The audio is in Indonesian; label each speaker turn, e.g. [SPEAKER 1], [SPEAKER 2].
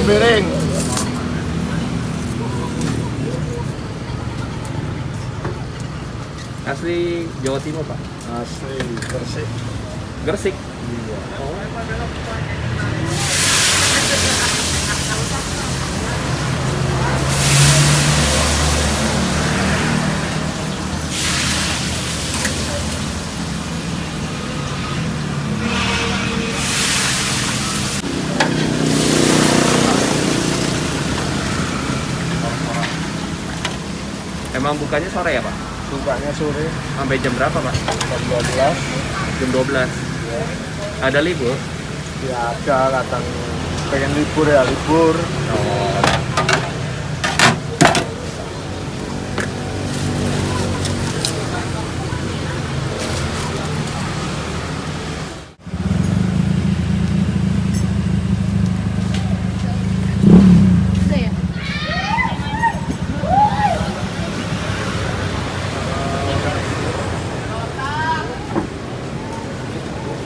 [SPEAKER 1] piring.
[SPEAKER 2] Asli Jawa Timur, Pak?
[SPEAKER 1] Asli Gresik.
[SPEAKER 2] Gresik?
[SPEAKER 1] Iya.
[SPEAKER 2] Emang bukanya sore ya, Pak?
[SPEAKER 1] Bukanya sore
[SPEAKER 2] Sampai jam berapa, Pak?
[SPEAKER 1] jam 12.
[SPEAKER 2] Jam 12.
[SPEAKER 1] Ya.
[SPEAKER 2] Ada libur?
[SPEAKER 1] Ya ada kadang pengen libur ya libur.
[SPEAKER 2] Oh,